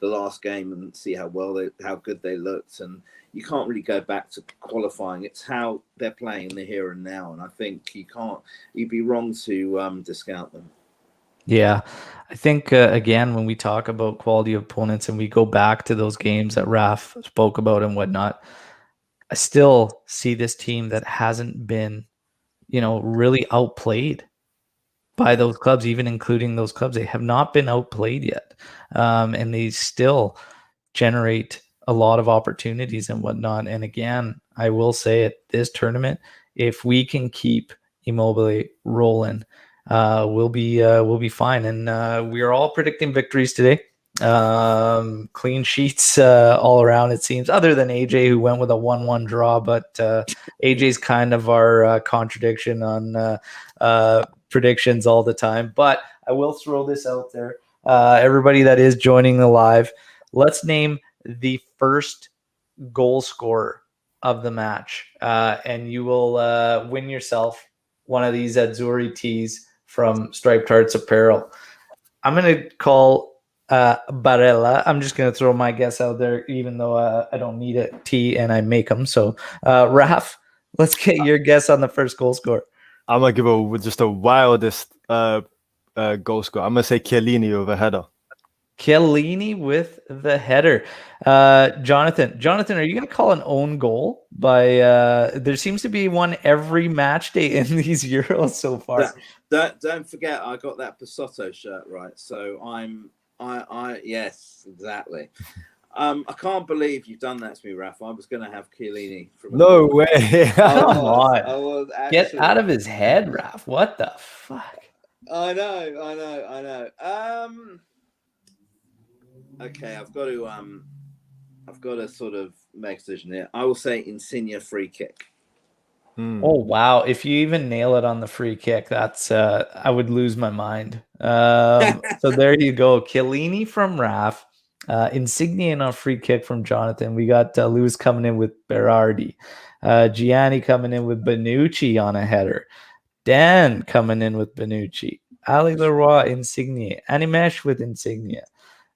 [SPEAKER 2] the last game and see how good they looked. And you can't really go back to qualifying. It's how they're playing in the here and now. And I think you'd be wrong to discount them.
[SPEAKER 1] Yeah, I think, again, when we talk about quality of opponents and we go back to those games that Raf spoke about and whatnot, I still see this team that hasn't been, really outplayed by those clubs, even including those clubs. They have not been outplayed yet. And they still generate a lot of opportunities and whatnot. And again, I will say at this tournament, if we can keep Immobile rolling, we'll be fine. And we are all predicting victories today. Clean sheets all around, it seems, other than AJ, who went with a 1-1 draw. But AJ's kind of our contradiction on predictions all the time. But I will throw this out there. Everybody that is joining the live, let's name the first goal scorer of the match, and you will win yourself one of these Azzurri tees from Striped Hearts Apparel. I'm going to call Barella. I'm just going to throw my guess out there, even though I don't need a tee and I make them. So, Raf, let's get your guess on the first goal scorer.
[SPEAKER 3] I'm going to give just a wildest goal scorer. I'm going to say Chiellini with a header.
[SPEAKER 1] Chiellini with the header. Jonathan, are you going to call an own goal? There seems to be one every match day in these Euros so far.
[SPEAKER 2] Don't forget, I got that Pasotto shirt right. So yes, exactly. I can't believe you've done that to me, Raf. I was going to have Chiellini.
[SPEAKER 3] No way.
[SPEAKER 1] Come on. Get out of his head, Raf. What the fuck?
[SPEAKER 2] I know. Okay, I've got to sort of make a decision here. I will say Insigne free kick.
[SPEAKER 1] Oh wow! If you even nail it on the free kick, that's I would lose my mind. So there you go, Chiellini from Raf. Insigne on a free kick from Jonathan. We got Lewis coming in with Berardi. Gianni coming in with Benucci on a header. Dan coming in with Benucci. Ali Leroy, Insigne. Animesh with Insigne.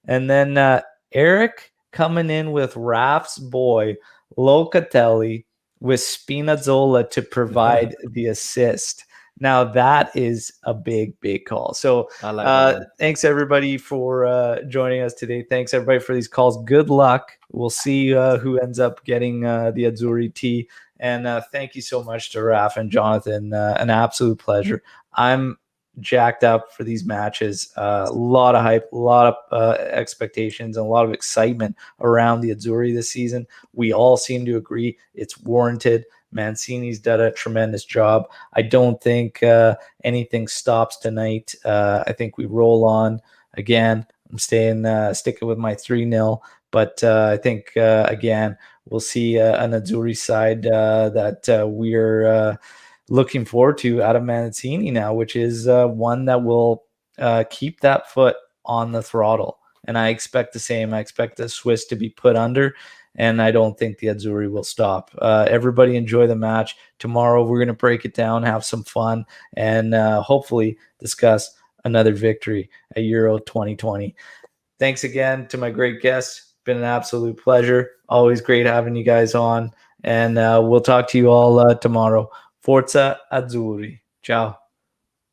[SPEAKER 1] And then Eric coming in with Raf's boy, Locatelli, with Spinazzola to provide the assist. Now that is a big, big call. So
[SPEAKER 3] I like that one.
[SPEAKER 1] thanks everybody for joining us today. Thanks everybody for these calls. Good luck. We'll see who ends up getting the Azzurri tee. And thank you so much to Raf and Jonathan. An absolute pleasure. I'm jacked up for these matches. A lot of hype, a lot of expectations, and a lot of excitement around the Azzurri this season. We all seem to agree it's warranted. Mancini's done a tremendous job. I don't think anything stops tonight. I think we roll on again. I'm sticking with my 3-0, but I think again we'll see an Azzurri side that we're looking forward to out of Mancini now, which is one that will keep that foot on the throttle. And I expect the same. I expect the Swiss to be put under, and I don't think the Azzurri will stop. Everybody enjoy the match. Tomorrow we're going to break it down, have some fun, and hopefully discuss another victory at Euro 2020. Thanks again to my great guests. Been an absolute pleasure. Always great having you guys on. And we'll talk to you all tomorrow. Forza Azzurri. Ciao.